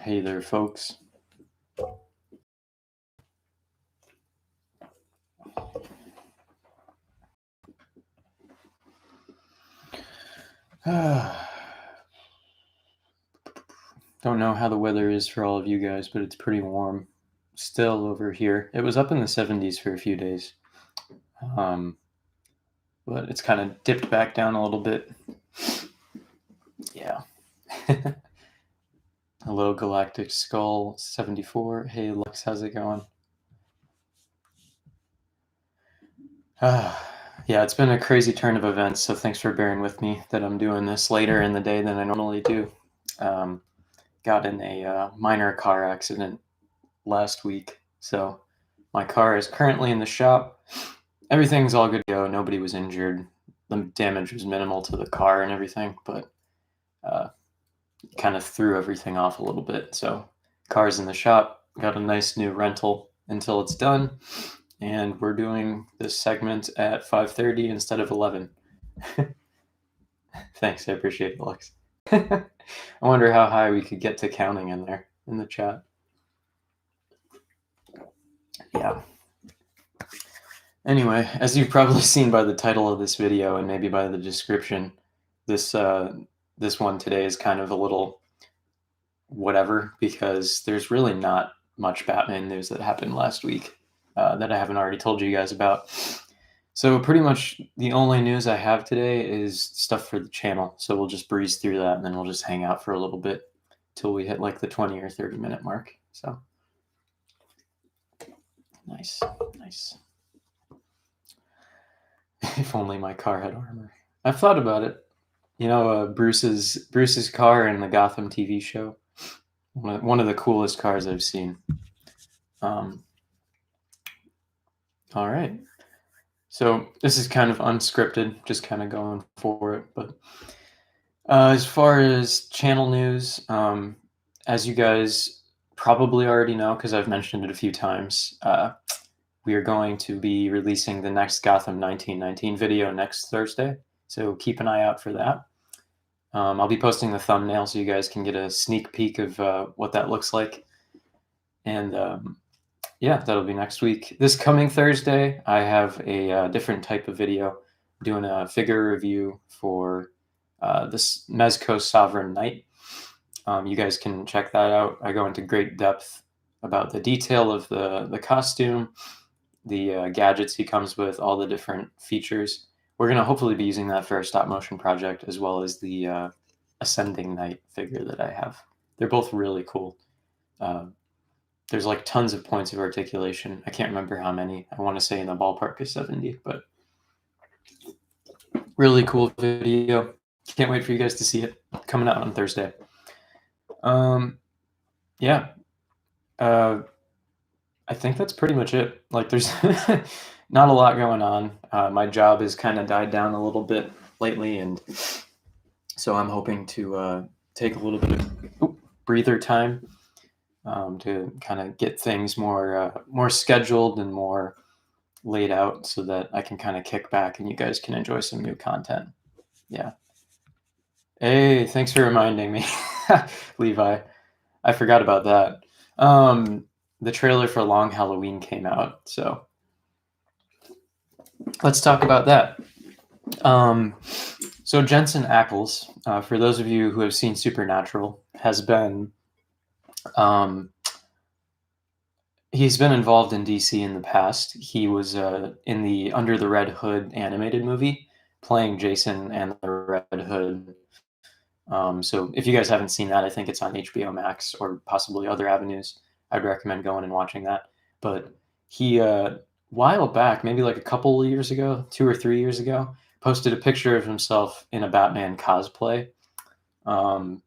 Hey there, folks. Don't know how the weather is for all of you guys, but it's pretty warm still over here. It was up in the 70s for a few days, but it's kind of dipped back down a little bit. Yeah. Hello, Galactic Skull 74. Hey, Lux, how's it going? Yeah, it's been a crazy turn of events, so thanks for bearing with me that I'm doing this later in the day than I normally do. Got in a minor car accident last week, so my car is currently in the shop. Everything's all good to go. Nobody was injured. The damage was minimal to the car and everything, but kind of threw everything off a little bit. So car's in the shop. Got a nice new rental until it's done, and we're doing this segment at 5:30 instead of 11. Thanks, I appreciate it, Lex. I wonder how high we could get to counting in there in the chat. Yeah. Anyway, as you've probably seen by the title of this video and maybe by the description, this one today is kind of a little whatever, because there's really not much Batman news that happened last week that I haven't already told you guys about. So pretty much the only news I have today is stuff for the channel. So we'll just breeze through that, and then we'll just hang out for a little bit till we hit like the 20 or 30 minute mark. So nice. If only my car had armor. I've thought about it. You know, Bruce's car in the Gotham TV show. One of the coolest cars I've seen. All right. So this is kind of unscripted, just kind of going for it. But as far as channel news, as you guys probably already know, because I've mentioned it a few times, we are going to be releasing the next Gotham 1919 video next Thursday. So keep an eye out for that. I'll be posting the thumbnail so you guys can get a sneak peek of what that looks like. And yeah, that'll be next week. This coming Thursday, I have a different type of video. I'm doing a figure review for this Mezco Sovereign Knight. You guys can check that out. I go into great depth about the detail of the costume, the gadgets he comes with, all the different features. We're going to hopefully be using that for our stop motion project, as well as the Ascending Knight figure that I have. They're both really cool. There's like tons of points of articulation. I can't remember how many. I want to say in the ballpark is 70, but really cool video. Can't wait for you guys to see it. Coming out on Thursday. Yeah. I think that's pretty much it. Like, there's not a lot going on. My job has kind of died down a little bit lately, and so I'm hoping to take a little bit of breather time to kind of get things more scheduled and more laid out, so that I can kind of kick back and you guys can enjoy some new content. Yeah. Hey, thanks for reminding me, Levi. I forgot about that. The trailer for Long Halloween came out, so let's talk about that. So Jensen Ackles, for those of you who have seen Supernatural, has been he's been involved in DC in the past. He was in the Under the Red Hood animated movie, playing Jason and the Red Hood. So if you guys haven't seen that, I think it's on HBO Max or possibly other avenues. I'd recommend going and watching that. But he, while back, maybe like a couple of years ago, 2 or 3 years ago, posted a picture of himself in a Batman cosplay. And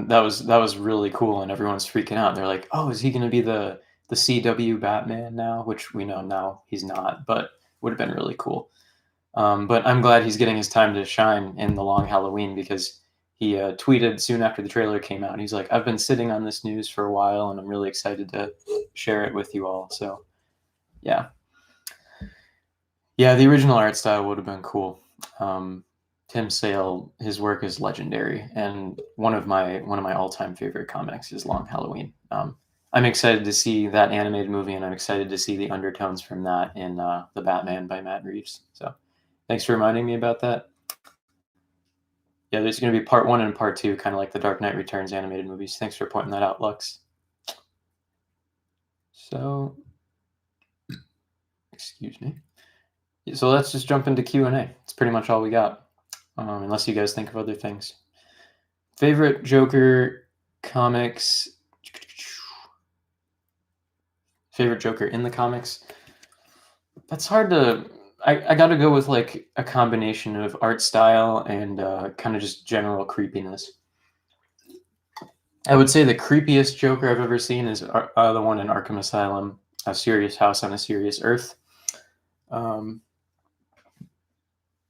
that was really cool, and everyone's freaking out. They're like, "Oh, is he going to be the CW Batman now?" Which we know now he's not, but would have been really cool. But I'm glad he's getting his time to shine in the Long Halloween, because he tweeted soon after the trailer came out. He's like, "I've been sitting on this news for a while, and I'm really excited to share it with you all." So, yeah, the original art style would have been cool. Tim Sale, his work is legendary, and one of my all-time favorite comics is Long Halloween. I'm excited to see that animated movie, and I'm excited to see the undertones from that in the Batman by Matt Reeves. So, thanks for reminding me about that. Yeah, there's going to be part one and part two, kind of like the Dark Knight Returns animated movies. Thanks for pointing that out, Lux. So, excuse me. So let's just jump into Q&A. It's pretty much all we got, unless you guys think of other things. Favorite Joker comics? Favorite Joker in the comics? That's hard to. I got to go with like a combination of art style and kind of just general creepiness. I would say the creepiest Joker I've ever seen is the one in Arkham Asylum, A Serious House on a Serious Earth. Um,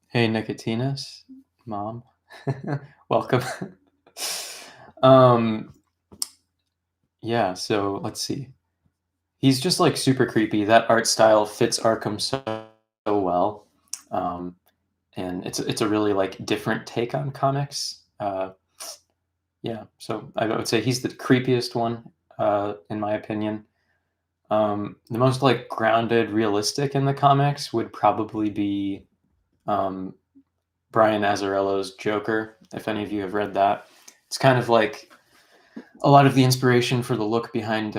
hey, Nicotinus, Mom, welcome. um, yeah, so let's see. He's just like super creepy. That art style fits Arkham so well, um, and it's a really like different take on comics. Yeah, so I would say he's the creepiest one, in my opinion. The most like grounded, realistic in the comics would probably be um, Brian Azzarello's Joker. If any of you have read that, it's kind of like a lot of the inspiration for the look behind.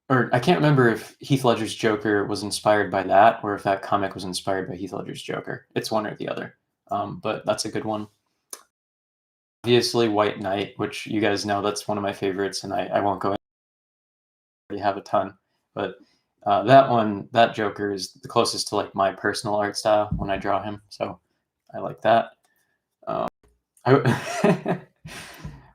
Or I can't remember if Heath Ledger's Joker was inspired by that, or if that comic was inspired by Heath Ledger's Joker. It's one or the other, but that's a good one. Obviously, White Knight, which you guys know that's one of my favorites, and I won't go. Already have a ton, but that Joker is the closest to like my personal art style when I draw him, so I like that. I,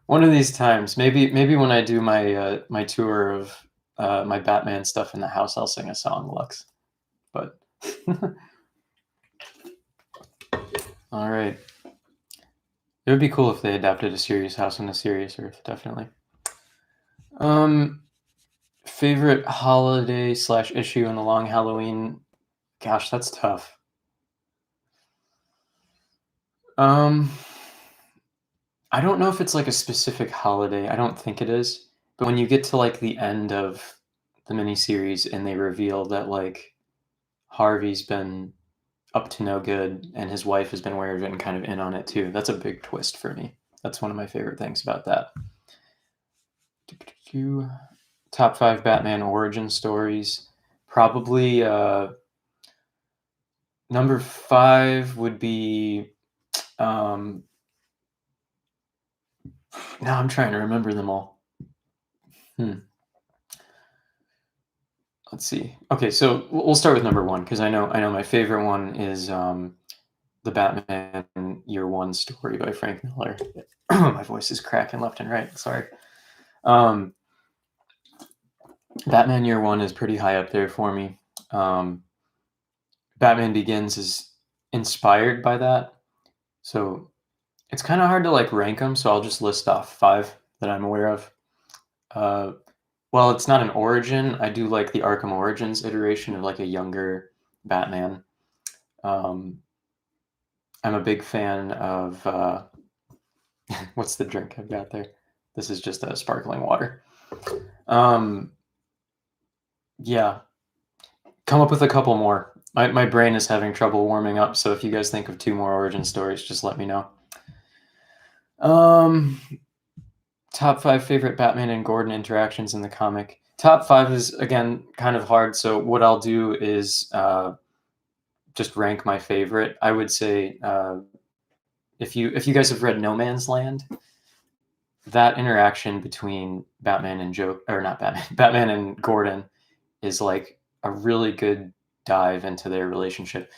one of these times, maybe when I do my tour of my Batman stuff in the house, I'll sing a song, Lux. But all right, it would be cool if they adapted A Serious House on a Serious Earth, definitely. Favorite holiday / issue in the Long Halloween? Gosh, that's tough. Um, I don't know if it's like a specific holiday. I don't think it is. But when you get to like the end of the miniseries and they reveal that like Harvey's been up to no good and his wife has been weird and kind of in on it too, that's a big twist for me. That's one of my favorite things about that. Top 5 Batman origin stories. Probably number 5 would be now I'm trying to remember them all. Let's see. Okay, so we'll start with number 1 because I know my favorite one is the Batman Year One story by Frank Miller. My voice is cracking left and right. Sorry. Um, Batman Year One is pretty high up there for me. Um, Batman Begins is inspired by that, so it's kind of hard to like rank them. So I'll just list off 5 that I'm aware of. Well, it's not an origin. I do like the Arkham Origins iteration of like a younger Batman. Um, I'm a big fan of what's the drink I've got there? This is just a sparkling water. Um, yeah, come up with a couple more. My brain is having trouble warming up, so if you guys think of 2 more origin stories, just let me know. Um, top 5 favorite Batman and Gordon interactions in the comic. Top 5 is again kind of hard, so what I'll do is just rank my favorite. I would say if you guys have read No Man's Land, that interaction between Batman and or not Batman, Batman and Gordon is like a really good dive into their relationship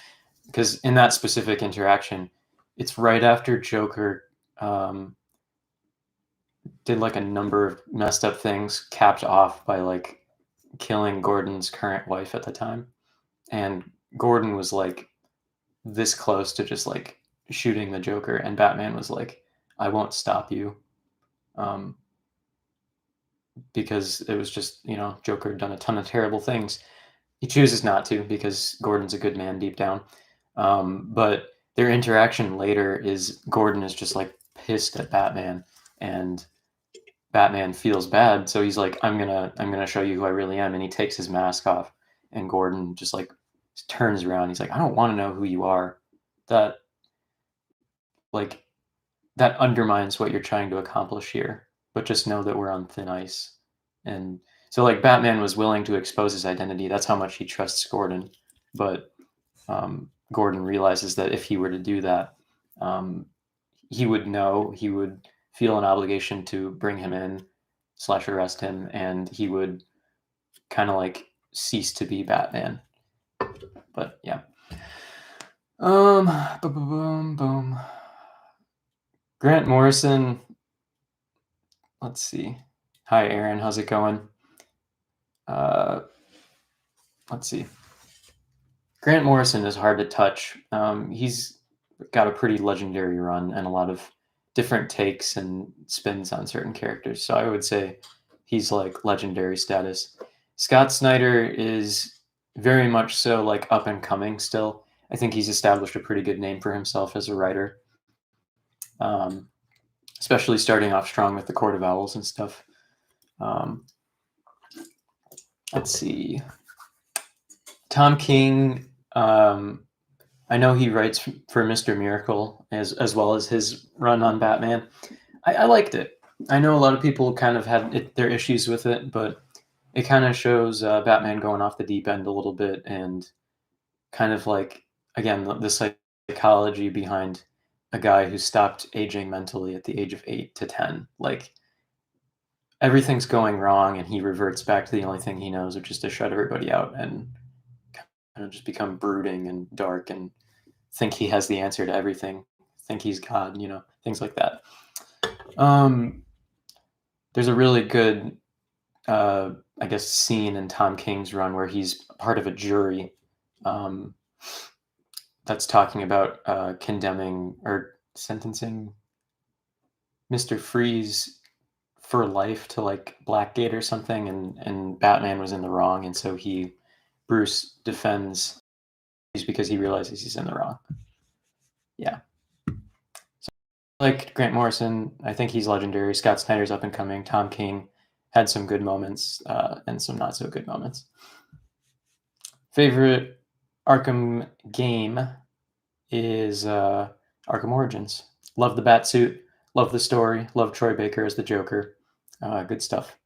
because in that specific interaction, it's right after Joker did like a number of messed up things, capped off by like killing Gordon's current wife at the time, and Gordon was like this close to just like shooting the Joker, and Batman was like, "I won't stop you." Um, because it was just, Joker had done a ton of terrible things. He chooses not to because Gordon's a good man deep down. But their interaction later is Gordon is just like pissed at Batman, and Batman feels bad, so he's like, I'm gonna show you who I really am," and he takes his mask off, and Gordon just like turns around. He's like, I don't want to know who you are. That like that undermines what you're trying to accomplish here. But just know that we're on thin ice. And so like Batman was willing to expose his identity. That's how much he trusts Gordon. But Gordon realizes that if he were to do that, um, he would know, he would feel an obligation to bring him in slash arrest him, and he would kind of like cease to be Batman. But yeah. Boom, boom, boom, boom. Grant Morrison. Let's see. Hi, Aaron. How's it going? Uh, let's see. Grant Morrison is hard to touch. He's got a pretty legendary run and a lot of different takes and spins on certain characters. So I would say he's like legendary status. Scott Snyder is very much so like up and coming still. I think he's established a pretty good name for himself as a writer, um, especially starting off strong with the Court of Owls and stuff. Um, let's see. Tom King, I know he writes for Mr. Miracle as well as his run on Batman. I liked it. I know a lot of people kind of had their issues with it, but it kind of shows Batman going off the deep end a little bit, and kind of like, again, the psychology behind a guy who stopped aging mentally at the age of 8 to 10. Like everything's going wrong, and he reverts back to the only thing he knows, which is to shut everybody out and kind of just become brooding and dark and think he has the answer to everything, think he's God, things like that. Um, there's a really good, I guess, scene in Tom King's run where he's part of a jury um, that's talking about condemning or sentencing Mr. Freeze for life to like Blackgate or something, and Batman was in the wrong, and so Bruce defends because he realizes he's in the wrong. Yeah. Like Grant Morrison, I think he's legendary. Scott Snyder's up and coming. Tom King had some good moments and some not so good moments. Favorite Arkham game is Arkham Origins. Love the Batsuit. Love the story. Love Troy Baker as the Joker. Good stuff.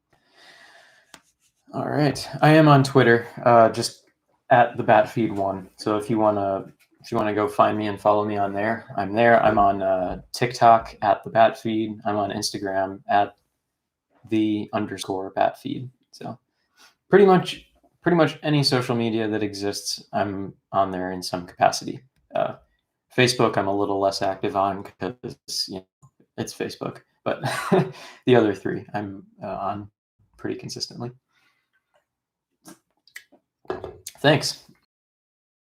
All right, I am on Twitter, just at the Batfeed one. So if you wanna go find me and follow me on there, I'm there. I'm on TikTok at the Batfeed. I'm on Instagram at the_Batfeed. So pretty much any social media that exists, I'm on there in some capacity. Facebook, I'm a little less active on because it's Facebook, but the other three I'm on pretty consistently. Thanks.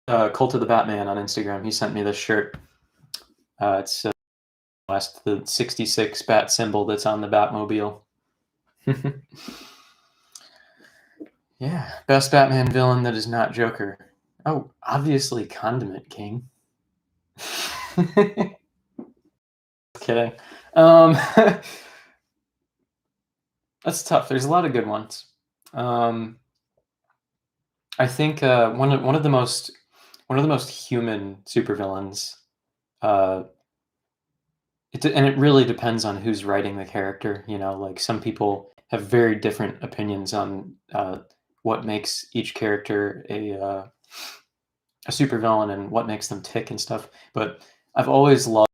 Cult of the Batman on Instagram. He sent me this shirt. It's the 66 bat symbol that's on the Batmobile. Yeah, best Batman villain that is not Joker. Oh, obviously Condiment King. Kidding. That's tough. There's a lot of good ones. I think one of the most human supervillains. It really depends on who's writing the character. Like some people have very different opinions on what makes each character a supervillain and what makes them tick and stuff. But I've always loved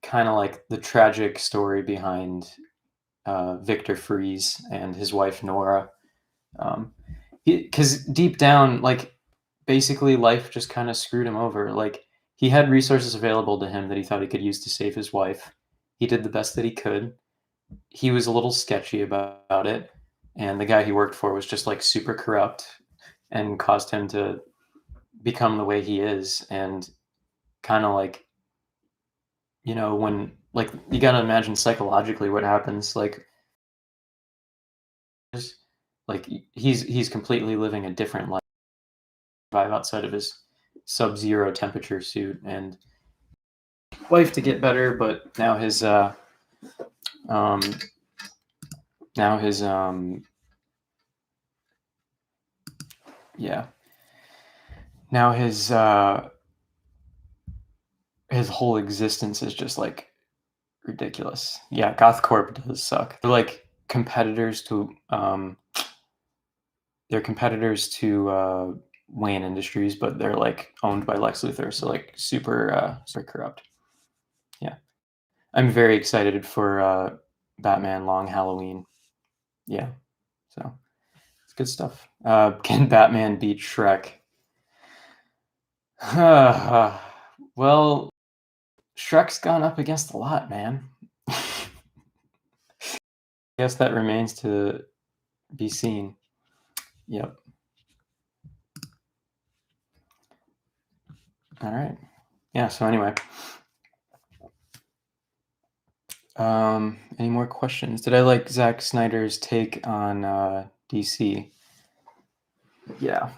kind of like the tragic story behind Victor Freeze and his wife Nora. Because deep down, like basically life just kind of screwed him over. Like he had resources available to him that he thought he could use to save his wife. He did the best that he could. He was a little sketchy about it, and the guy he worked for was just like super corrupt and caused him to become the way he is. And kind of like, when like you got to imagine psychologically what happens. Like he's completely living a different life outside of his sub-zero temperature suit, and life to get better, but um, now his yeah, now his whole existence is just like ridiculous. Yeah, GothCorp does suck. They're competitors to Wayne Industries, but they're like owned by Lex Luthor, so like super corrupt. Yeah, I'm very excited for Batman Long Halloween. Yeah, so it's good stuff. Can Batman beat Shrek? Well, Shrek's gone up against a lot, man. Guess that remains to be seen. Yep. All right. Yeah. So anyway, any more questions? Did I like Zack Snyder's take on DC? Yeah,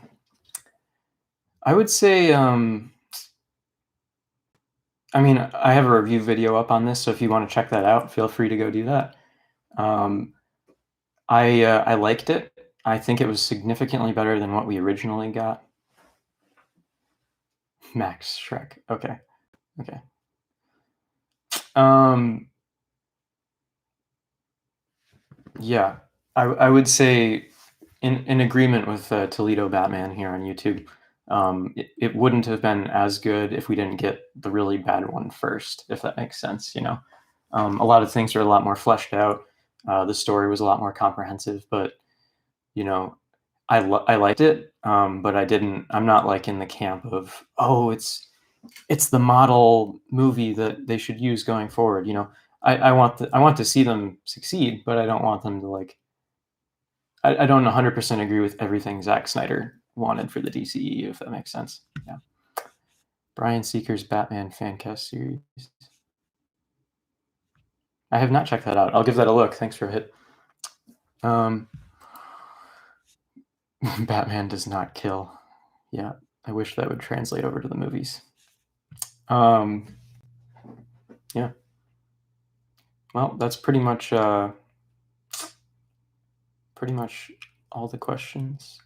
I would say. I mean, I have a review video up on this, so if you want to check that out, feel free to go do that. Um, I liked it. I think it was significantly better than what we originally got. Max Shrek. Okay. Okay. Um, yeah, I would say in agreement with Toledo Batman here on YouTube. It wouldn't have been as good if we didn't get the really bad one first, if that makes sense. A lot of things are a lot more fleshed out. The story was a lot more comprehensive, but you know, I liked it, but I didn't. I'm not like in the camp of it's the model movie that they should use going forward. I want to see them succeed, but I don't want them to like. I don't 100% agree with everything Zack Snyder wanted for the DCEU, if that makes sense. Yeah. Brian Seeker's Batman Fancast series. I have not checked that out. I'll give that a look. Thanks for a hit. Batman does not kill. Yeah, I wish that would translate over to the movies. Yeah. Well, that's pretty much all the questions.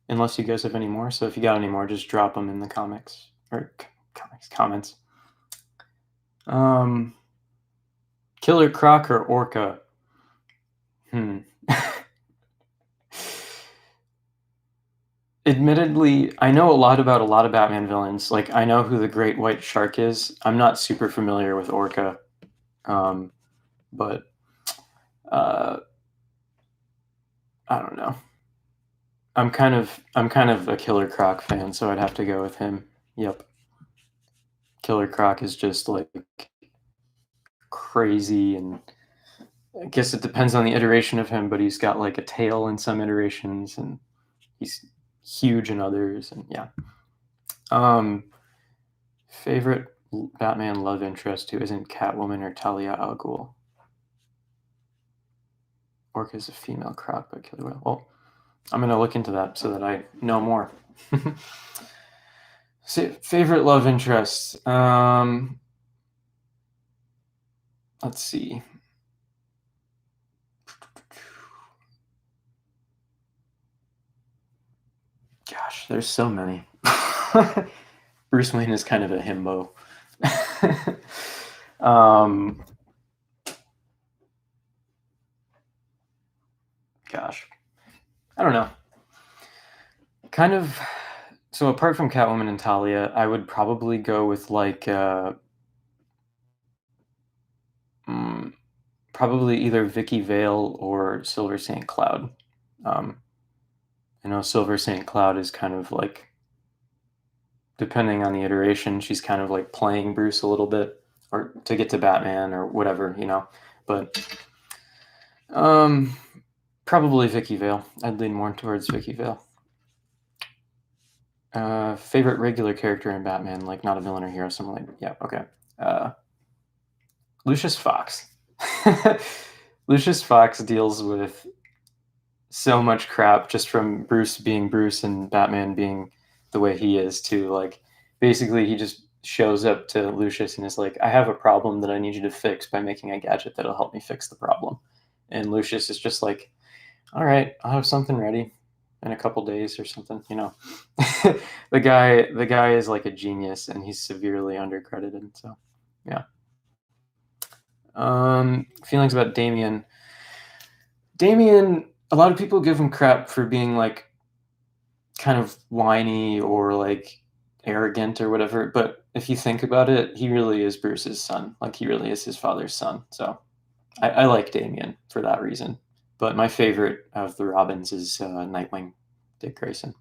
Unless you guys have any more. So if you got any more, just drop them in the comments. Killer Croc or Orca? Admittedly, I know a lot about a lot of Batman villains. Like, I know who the Great White Shark is. I'm not super familiar with Orca, but uh, I don't know. I'm kind of a Killer Croc fan, so I'd have to go with him. Yep. Killer Croc is just like crazy, and I guess it depends on the iteration of him, but he's got like a tail in some iterations, and he's huge in others, and yeah. Favorite Batman love interest who isn't Catwoman or Talia al Ghul? Orca's a female croc, but killer whale. Well, I'm gonna look into that so that I know more. Favorite love interest. Let's see. Gosh, there's so many. Bruce Wayne is kind of a himbo. Gosh, I don't know. Kind of. So apart from Catwoman and Talia, I would probably go with like probably either Vicky Vale or Silver St. Cloud. Um, I know Silver St. Cloud is kind of like, depending on the iteration, she's kind of like playing Bruce a little bit, or to get to Batman or whatever. But probably Vicky Vale. I'd lean more towards Vicky Vale. Favorite regular character in Batman, like not a villain or hero, something like, yeah, okay. Lucius Fox. Lucius Fox deals with so much crap just from Bruce being Bruce and Batman being the way he is too. Like, basically, he just shows up to Lucius and is like, "I have a problem that I need you to fix by making a gadget that'll help me fix the problem." And Lucius is just like, "All right, I'll have something ready in a couple days or something." The guy is like a genius, and he's severely undercredited. So, yeah. Feelings about Damien. Damien, a lot of people give him crap for being like kind of whiny or like arrogant or whatever. But if you think about it, he really is Bruce's son. Like he really is his father's son. So I like Damien for that reason. But my favorite of the Robins is Nightwing, Dick Grayson.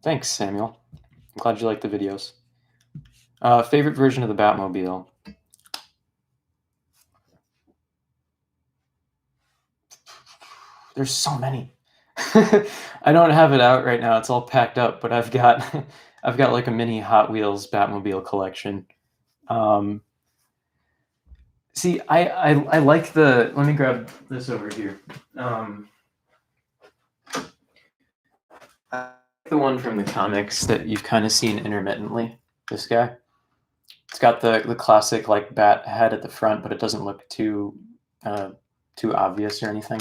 Thanks, Samuel. I'm glad you like the videos. Favorite version of the Batmobile. There's so many. I don't have it out right now. It's all packed up, but I've got I've got like a mini Hot Wheels Batmobile collection. Um, see, I like the. Let me grab this over here. I like the one from the comics that you've kind of seen intermittently. This guy. It's got the classic like bat head at the front, but it doesn't look uh, too obvious or anything.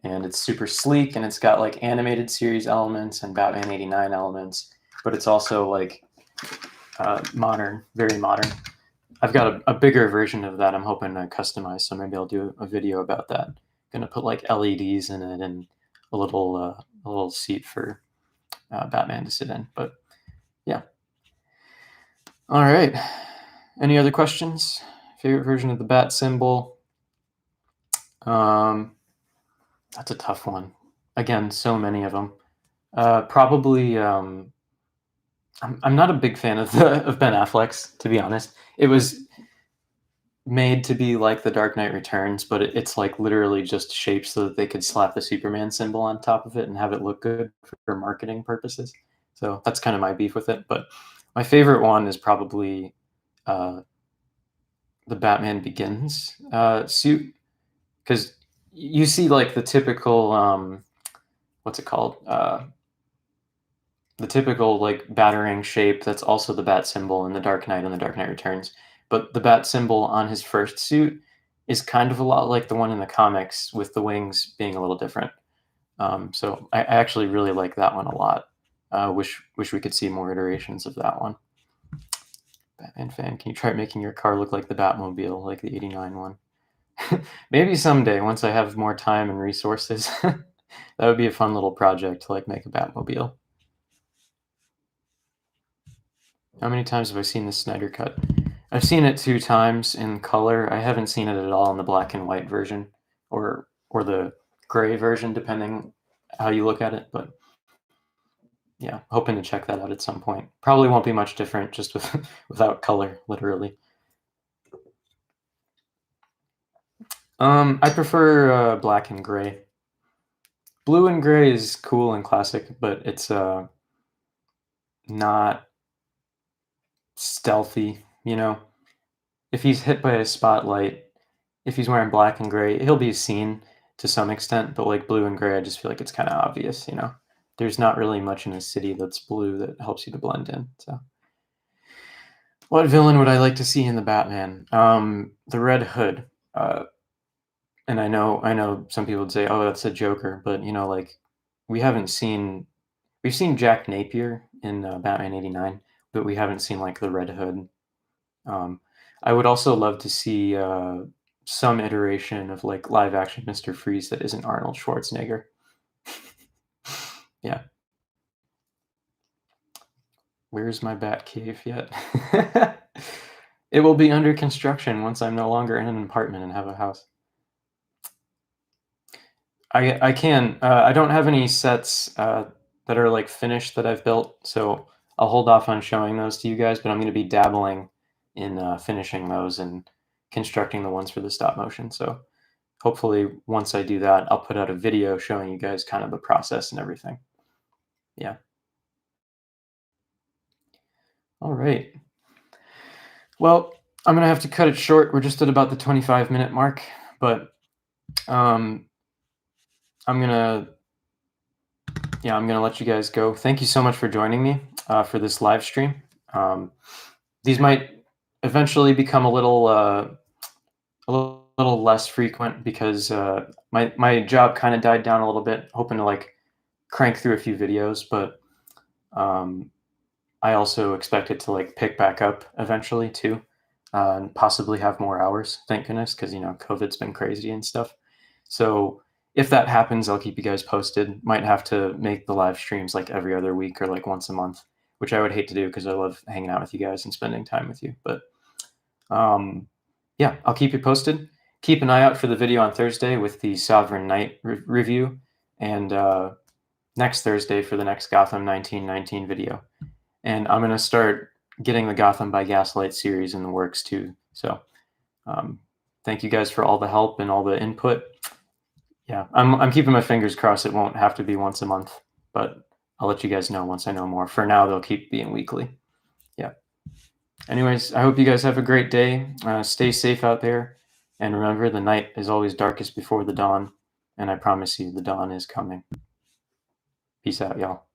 And it's super sleek, and it's got like animated series elements and Batman '89 elements, but it's also like modern, very modern. I've got a bigger version of that I'm hoping to customize, so maybe I'll do a video about that. I'm gonna put like LEDs in it and a little seat for Batman to sit in. But yeah. All right. Any other questions? Favorite version of the bat symbol? Um, that's a tough one. Again, so many of them. Probably. I'm not a big fan of the of Ben Affleck's, to be honest. It was made to be like The Dark Knight Returns, but it's like literally just shaped so that they could slap the Superman symbol on top of it and have it look good for marketing purposes. So that's kind of my beef with it. But my favorite one is probably uh, the Batman Begins suit, because you see like the typical what's it called? The typical like battering shape that's also the bat symbol in the Dark Knight and the Dark Knight Returns. But the bat symbol on his first suit is kind of a lot like the one in the comics, with the wings being a little different. So I actually really like that one a lot. Wish we could see more iterations of that one. Batman fan, can you try making your car look like the Batmobile, like the '89 one? Maybe someday, once I have more time and resources. That would be a fun little project to like make a Batmobile. How many times have I seen the Snyder Cut? I've seen it 2 times in color. I haven't seen it at all in the black and white version, or the gray version, depending how you look at it. But yeah, hoping to check that out at some point. Probably won't be much different, just with without color, literally. I prefer black and gray. Blue and gray is cool and classic, but it's not stealthy. If he's hit by a spotlight, if he's wearing black and gray, he'll be seen to some extent, but like blue and gray, I just feel like it's kind of obvious. There's not really much in a city that's blue that helps you to blend in. So, what villain would I like to see in the Batman? The Red Hood. And I know some people would say, "Oh, that's a Joker," but like we've seen Jack Napier in Batman '89, but we haven't seen like the Red Hood. Um, I would also love to see some iteration of like live action Mr. Freeze that isn't Arnold Schwarzenegger. Yeah. Where's my Bat Cave yet? It will be under construction once I'm no longer in an apartment and have a house. I can. I don't have any sets that are like finished that I've built, so I'll hold off on showing those to you guys. But I'm going to be dabbling in finishing those and constructing the ones for the stop motion. So hopefully, once I do that, I'll put out a video showing you guys kind of the process and everything. Yeah. All right. Well, I'm gonna have to cut it short. We're just at about the 25-minute mark, but um, I'm gonna yeah, I'm gonna let you guys go. Thank you so much for joining me for this live stream. Um, these might eventually become a little less frequent because my job kind of died down a little bit. Hoping to like crank through a few videos, but um, I also expect it to like pick back up eventually too, and possibly have more hours. Thank goodness, because COVID's been crazy and stuff. So if that happens, I'll keep you guys posted. Might have to make the live streams like every other week or like once a month, which I would hate to do because I love hanging out with you guys and spending time with you. But um, yeah, I'll keep you posted. Keep an eye out for the video on Thursday with the Sovereign Knight review, and next Thursday for the next Gotham 1919 video. And I'm going to start getting the Gotham by Gaslight series in the works too. So thank you guys for all the help and all the input. Yeah, I'm keeping my fingers crossed it won't have to be once a month, but I'll let you guys know once I know more. For now, they'll keep being weekly. Yeah. Anyways, I hope you guys have a great day. Stay safe out there. And remember, the night is always darkest before the dawn. And I promise you, the dawn is coming. Peace out, y'all.